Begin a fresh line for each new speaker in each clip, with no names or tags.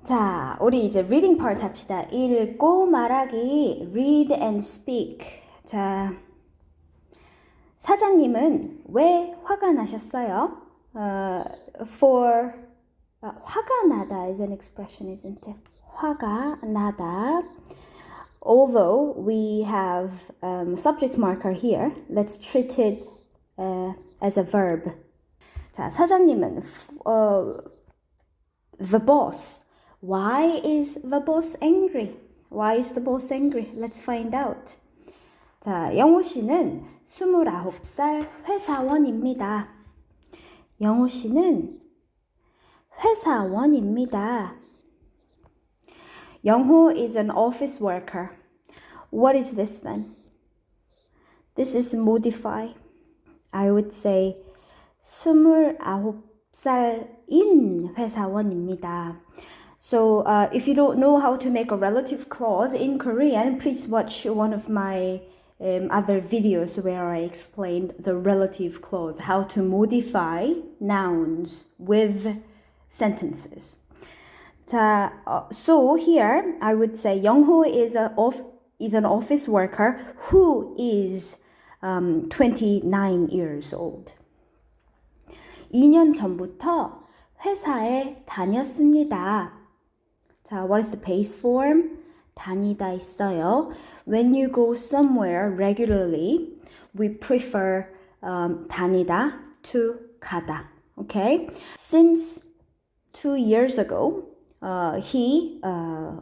자, 우리 이제 reading part 합시다. 읽고 말하기, read and speak. 자, 사장님은 왜 화가 나셨어요? 화가 나다 is an expression, isn't it? 화가 나다. Although we have subject marker here, let's treat it as a verb. 자, 사장님은 the boss. Why is the boss angry? Why is the boss angry? Let's find out. 자, 영호 씨는 29살 회사원입니다. 영호 씨는 회사원입니다. 영호 is an office worker. What is this then? This is modify. I would say 29살인 회사원입니다. So if you don't know how to make a relative clause in Korean, please watch one of my other videos where I explained the relative clause, how to modify nouns with sentences. 자, so here I would say 영호 is an office worker who is 29 years old. 2년 전부터 회사에 다녔습니다. 자, what is the base form? 다니다 있어요. When you go somewhere regularly, we prefer 다니다 to 가다. Okay? Since 2 years ago, he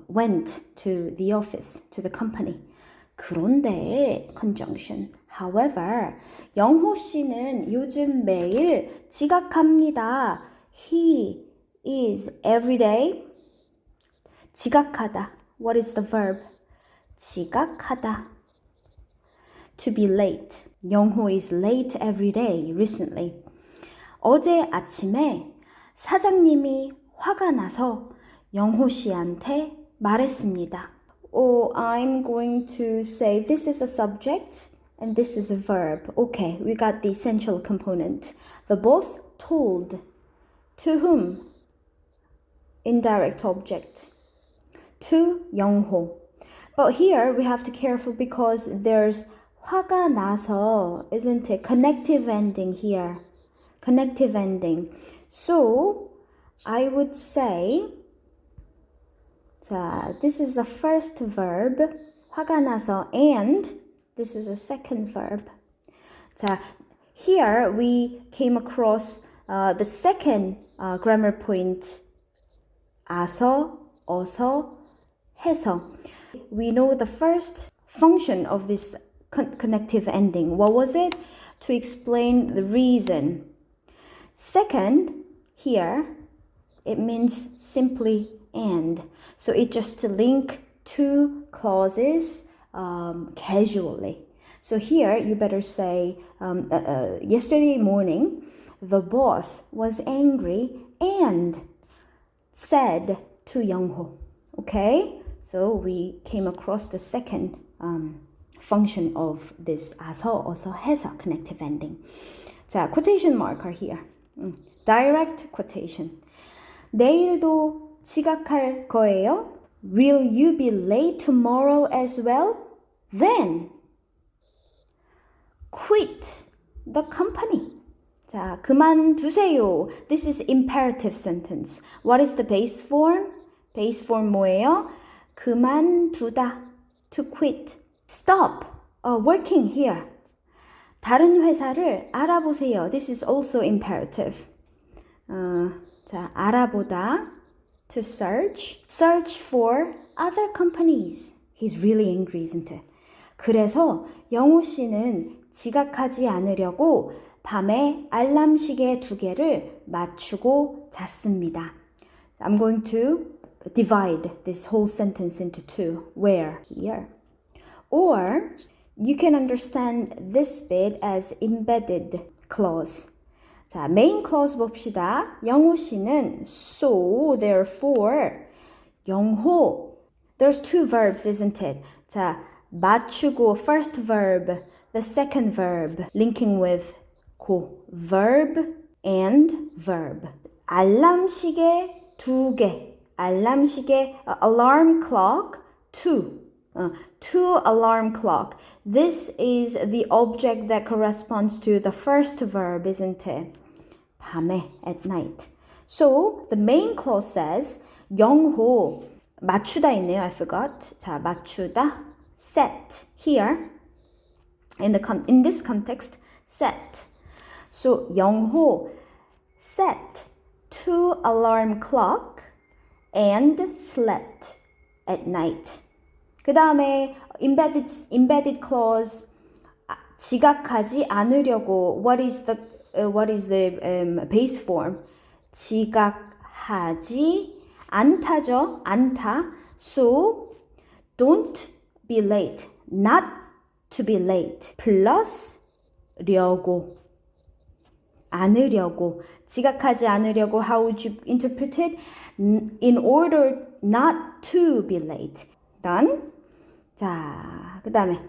went to the office, to the company. 그런데, conjunction. However, 영호 씨는 요즘 매일 지각합니다. He is every day 지각하다. What is the verb? 지각하다. To be late. 영호 is late every day recently. 어제 아침에 사장님이 화가 나서 영호 씨한테 말했습니다. Oh, I'm going to say this is a subject and this is a verb. Okay, we got the essential component. The boss told. To whom? Indirect object. To 영호. But here we have to be careful because there's 화가 나서, isn't it? Connective ending here. Connective ending. So, I would say, 자, this is the first verb, 화가 나서, and this is a second verb. 자, here we came across the second grammar point, 아서, 어서, 해서. We know the first function of this connective ending. What was it? To explain the reason. Second, here, it means simply and. So it just to link two clauses casually. So here, you better say, yesterday morning, the boss was angry and said to 영호. Okay? So we came across the second function of this 아서, 어서, 해서 connective ending. 자, quotation marker here. Direct quotation. 내일도 지각할 거예요? Will you be late tomorrow as well? Then quit the company. 자, 그만두세요. This is imperative sentence. What is the base form? Base form 뭐예요? 그만두다. To quit. Stop working here. 다른 회사를 알아보세요. This is also imperative. 자, 알아보다. To search. Search for other companies. He's really angry, isn't it? 그래서 영호 씨는 지각하지 않으려고 밤에 알람 시계 2개를 맞추고 잤습니다. I'm going to divide this whole sentence into two. Where? Here. Or you can understand this bit as embedded clause. 자, main clause 봅시다. 영호 씨는 so, therefore, 영호. There's two verbs, isn't it? 자, 맞추고, first verb, the second verb, linking with 고, verb and verb. 알람 시계 2개. 알람시계, alarm clock, two. Two alarm clock. This is the object that corresponds to the first verb, isn't it? 밤에, at night. So the main clause says 영호, 맞추다 있네요. I forgot. 자, 맞추다, set. Here, in this context, set. So 영호 set two alarm clock and slept at night. 그 다음에 embedded clause, 지각하지 않으려고. What is the base form? 지각하지 않다죠. 않다. So don't be late. Not to be late. plus 려고. 않으려고. 지각하지 않으려고. How would you interpret it? In order not to be late. Done? 자, 그 다음에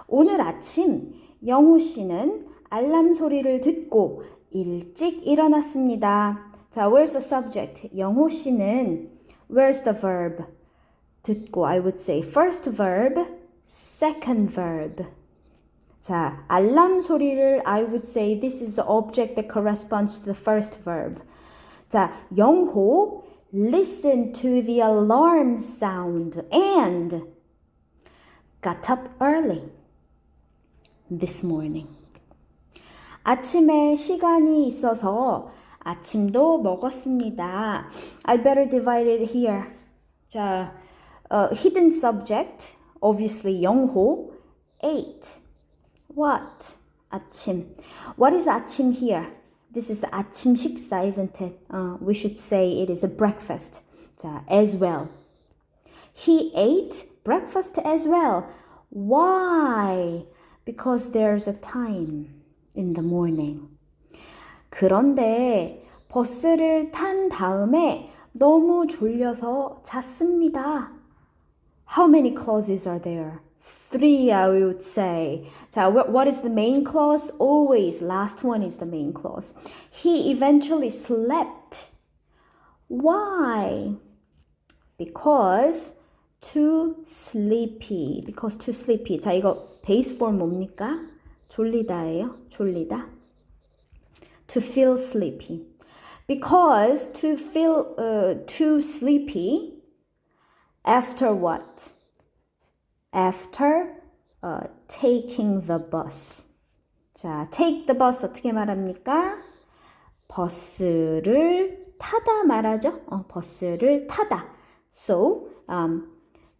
오늘 아침 영호 씨는 알람 소리를 듣고 일찍 일어났습니다. 자, where's the subject? 영호 씨는, where's the verb? 듣고, I would say first verb, second verb. 자, 알람 소리를, I would say this is the object that corresponds to the first verb. 자, 영호 listened to the alarm sound and got up early this morning. 아침에 시간이 있어서 아침도 먹었습니다. I better divide it here. 자, hidden subject, obviously 영호, ate. What? 아침. What is 아침 here? This is 아침 식사, isn't it? We should say it is a breakfast. 자, as well. He ate breakfast as well. Why? Because there's a time in the morning. 그런데 버스를 탄 다음에 너무 졸려서 잤습니다. How many clauses are there? 3, I would say. 자, what is the main clause? Always, last one is the main clause. He eventually slept. Why? Because too sleepy. Because too sleepy. 자, 이거 베이스 form 뭡니까? 졸리다예요. 졸리다. To feel sleepy. Because to feel too sleepy after what? After taking the bus. 자, take the bus 어떻게 말합니까? 버스를 타다 말하죠. 버스를 타다. So,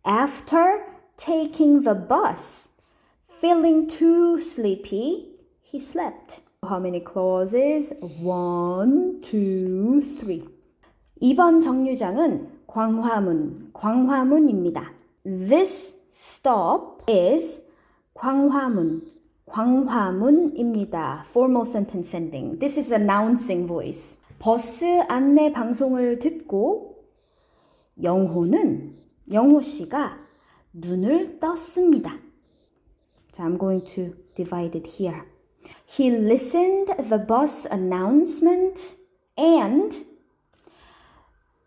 after taking the bus, feeling too sleepy, he slept. How many clauses? 1, 2, 3. 2번 정류장은 광화문입니다. This stop is 광화문입니다. Formal sentence ending. This is announcing voice. 버스 안내 방송을 듣고 영호 씨가 눈을 떴습니다. 자, I'm going to divide it here. He listened the bus announcement and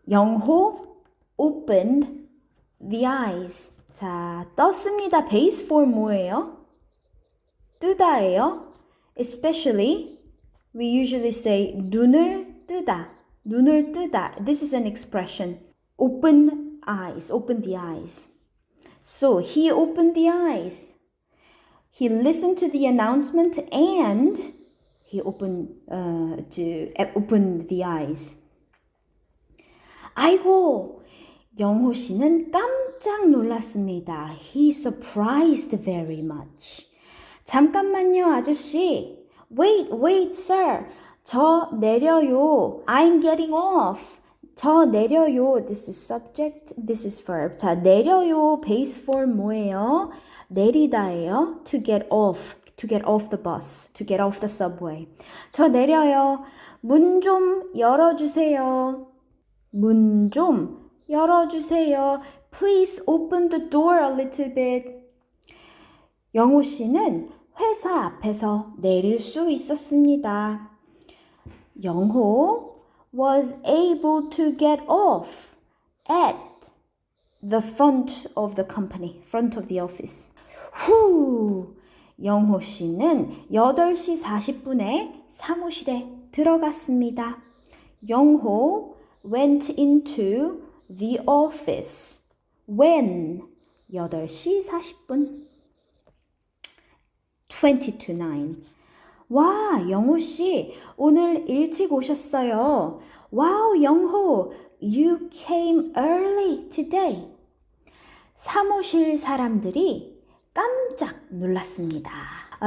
영호 opened the eyes. 자, 떴습니다. 베이스 form 뭐예요? 뜨다예요. Especially, we usually say 눈을 뜨다. This is an expression. Open the eyes. So, he opened the eyes. He listened to the announcement and he opened the eyes. 아이고, 영호 씨는 깜짝 놀랐습니다. He surprised very much. 잠깐만요, 아저씨. Wait, sir. 저 내려요. I'm getting off. 저 내려요. This is subject, this is verb. 자, 내려요. Base form 뭐예요? 내리다예요. To get off the bus, to get off the subway. 저 내려요. 문 좀 열어주세요. 문 좀 열어주세요. Please open the door a little bit. 영호 씨는 회사 앞에서 내릴 수 있었습니다. 영호 was able to get off at the front of the company, front of the office. 후! 영호 씨는 8시 40분에 사무실에 들어갔습니다. 영호 went into the office when 8시 40분. 20 to 9. 와, 영호 씨, 오늘 일찍 오셨어요. 와우, 영호, you came early today. 사무실 사람들이 깜짝 놀랐습니다.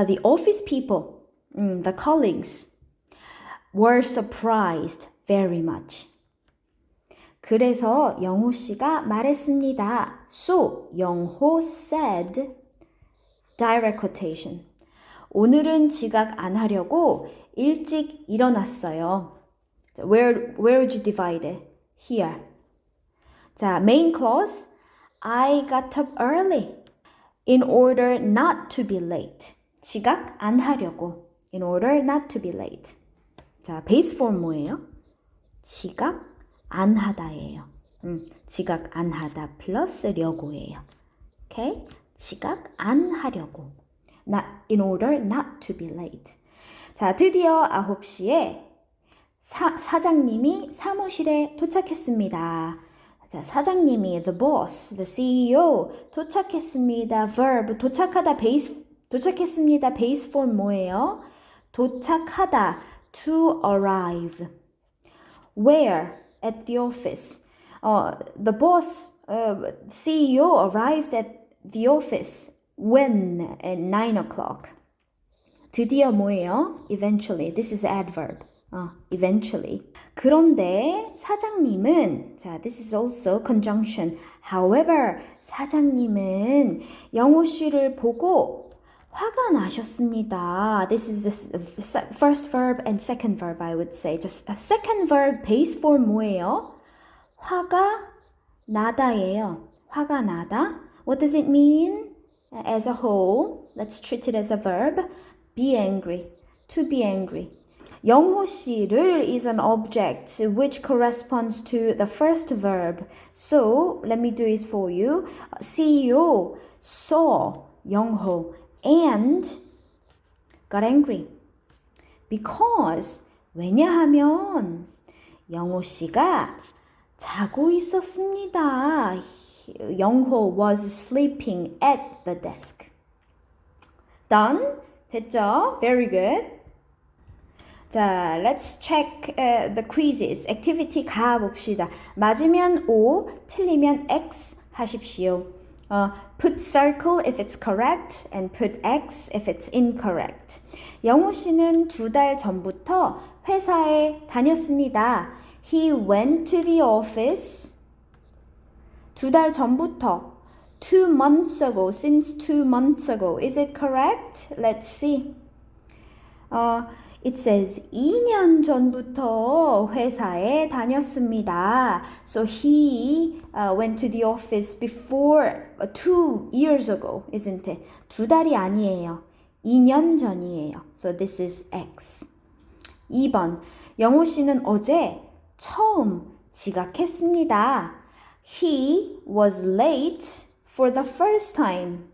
The office people, the colleagues, were surprised very much. 그래서 영호 씨가 말했습니다. So, 영호 said, direct quotation. 오늘은 지각 안 하려고 일찍 일어났어요. Where would you divide it? Here. 자, main clause. I got up early in order not to be late. 지각 안 하려고. In order not to be late. 자, base form 뭐예요? 지각 안 하다예요. 지각 안 하다 플러스 려고예요. 오케이? 지각 안 하려고. Not, in order not to be late. 자, 드디어 9시에 사장님이 사무실에 도착했습니다. 자, 사장님이 the boss, the CEO 도착했습니다. verb 도착하다 도착했습니다. base form 뭐예요? 도착하다 to arrive. Where? At the office. The boss, CEO arrived at the office when at 9 o'clock. 드디어 뭐예요? Eventually. This is adverb. Eventually. 그런데 사장님은, 자, this is also conjunction. However, 사장님은 영호 씨를 보고 화가 나셨습니다. This is the first verb and second verb, I would say. Just a second verb base form 뭐예요? 화가 나다예요. 화가 나다. What does it mean? As a whole, let's treat it as a verb. Be angry. To be angry. 영호 씨를 is an object which corresponds to the first verb. So, let me do it for you. CEO saw 영호 and got angry. Because, 왜냐하면 영호 씨가 자고 있었습니다. 영호 was sleeping at the desk. Done? 됐죠? Very good. 자, let's check the quizzes. activity 가봅시다. 맞으면 O, 틀리면 X 하십시오. Put circle if it's correct and put X if it's incorrect. 영호 씨는 2달 전부터 회사에 다녔습니다. He went to the office 2달 전부터 2 months ago, since 2 months ago. Is it correct? Let's see. It says 2년 전부터 회사에 다녔습니다. So he went to the office before 2 years ago, isn't it? 2달이 아니에요. 2년 전이에요. So this is X. 2번. 영호 씨는 어제 처음 지각했습니다. He was late for the first time.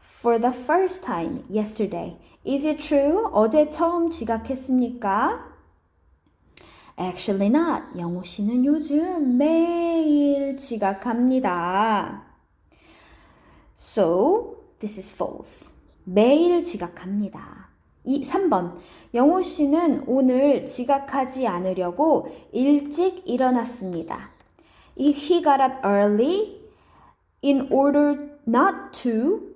For the first time yesterday. Is it true? 어제 처음 지각했습니까? Actually not. 영호 씨는 요즘 매일 지각합니다. So, this is false. 매일 지각합니다. 3번. 영호 씨는 오늘 지각하지 않으려고 일찍 일어났습니다. He got up early in order not to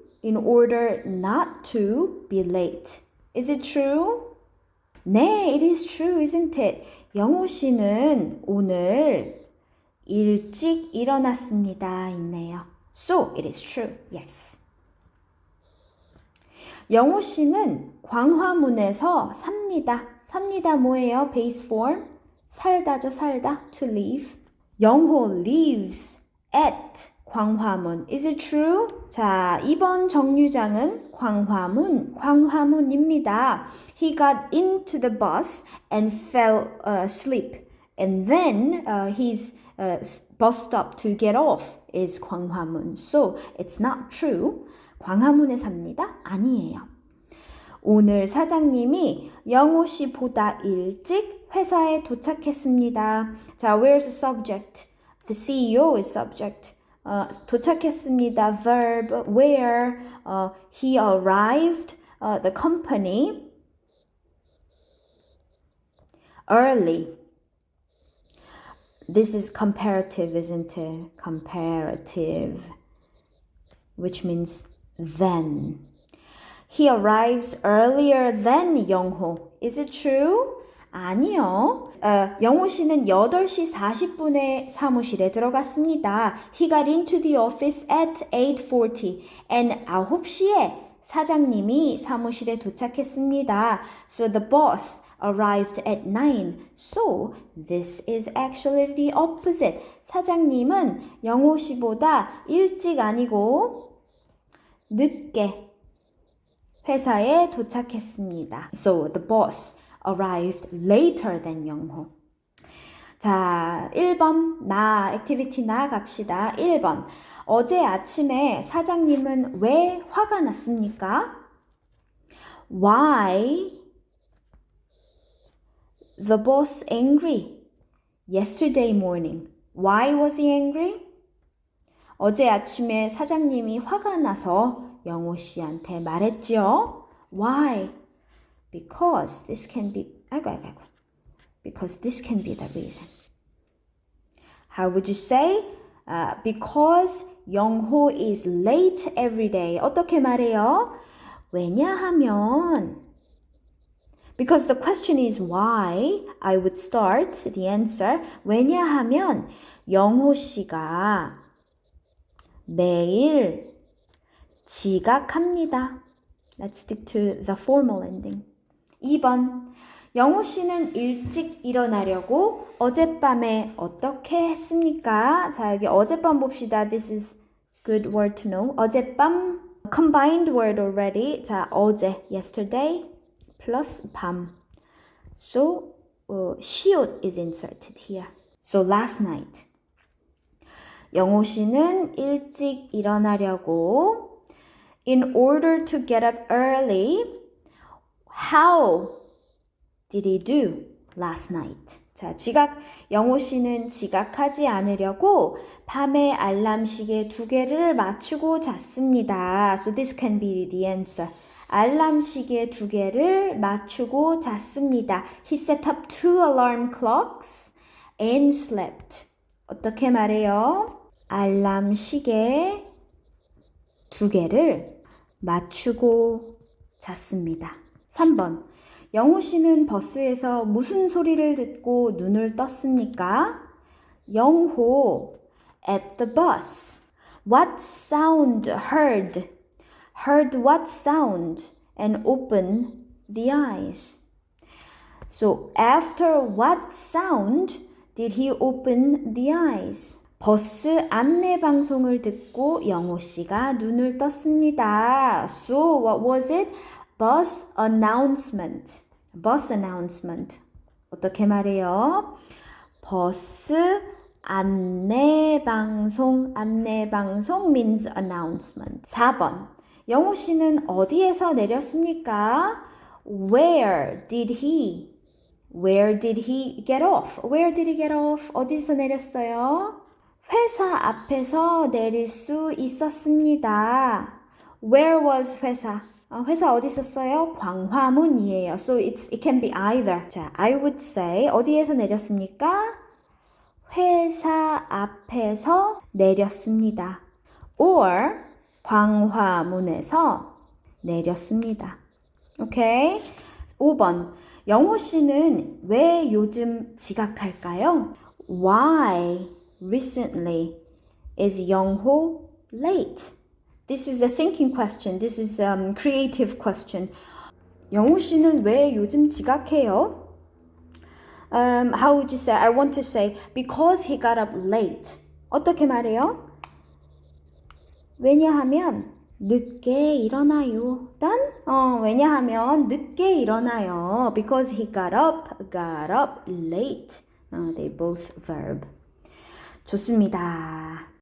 be late. Is it true? 네, it is true, isn't it? 영호 씨는 오늘 일찍 일어났습니다. 있네요. So, it is true. Yes. 영호 씨는 광화문에서 삽니다. 삽니다 뭐예요? base form. 살다죠, 살다. to live. 영호 lives at 광화문. Is it true? 자, 이번 정류장은 광화문입니다. He got into the bus and fell asleep and then his bus stop to get off is 광화문. So it's not true. 광화문에 삽니다. 아니에요. 오늘 사장님이 영호 씨보다 일찍 회사에 도착했습니다. 자, where's the subject? The CEO is subject. 도착했습니다. Verb, where he arrived, the company early. This is comparative, isn't it? Comparative, which means then. He arrives earlier than 영호. Is it true? 아니요. 영호 씨는 8시 40분에 사무실에 들어갔습니다. He got into the office at 8:40 and 9시에 사장님이 사무실에 도착했습니다. So the boss arrived at 9. So this is actually the opposite. 사장님은 영호 씨보다 일찍 아니고 늦게 회사에 도착했습니다. So the boss arrived later than 영호. 자, 1번 나 액티비티 나갑시다. 1번 어제 아침에 사장님은 왜 화가 났습니까? Why the boss angry yesterday morning? Why was he angry? 어제 아침에 사장님이 화가 나서 영호 씨한테 말했죠. Why? Because this can be because this can be the reason. How would you say? Because 영호 is late every day. 어떻게 말해요? 왜냐하면 because the question is why, I would start the answer. 왜냐하면 영호 씨가 매일 지각합니다. Let's stick to the formal ending. 2번 영호 씨는 일찍 일어나려고 어젯밤에 어떻게 했습니까? 자, 여기 어젯밤 봅시다. This is good word to know. 어젯밤 combined word already. 자, 어제 yesterday plus 밤. So 시옷 is inserted here. So last night. 영호 씨는 일찍 일어나려고 in order to get up early. How did he do last night? 자, 영호 씨는 지각하지 않으려고 밤에 알람 시계 2개를 맞추고 잤습니다. So this can be the answer. 알람 시계 2개를 맞추고 잤습니다. He set up 2 alarm clocks and slept. 어떻게 말해요? 알람 시계 2개를 맞추고 잤습니다. 3번. 영호 씨는 버스에서 무슨 소리를 듣고 눈을 떴습니까? 영호 at the bus. What sound heard? Heard what sound? And opened the eyes. So after what sound did he open the eyes? 버스 안내 방송을 듣고 영호 씨가 눈을 떴습니다. So what was it? Bus announcement. Bus announcement. 어떻게 말해요? 버스 안내 방송 means announcement. 4번. 영호 씨는 어디에서 내렸습니까? Where did he get off? Where did he get off? 어디서 내렸어요? 회사 앞에서 내릴 수 있었습니다. Where was 회사? 회사 어디 있었어요? 광화문이에요. So it can be either. 자, I would say 어디에서 내렸습니까? 회사 앞에서 내렸습니다. Or 광화문에서 내렸습니다. 오케이? 5번. 영호 씨는 왜 요즘 지각할까요? Why recently is Youngho late? This is a thinking question. This is a creative question. 영호 씨는 왜 요즘 지각해요? How would you say? I want to say because he got up late. 어떻게 말해요? 왜냐하면 늦게 일어나요. 왜냐하면 늦게 일어나요. Because he got up late. They both verb. 좋습니다.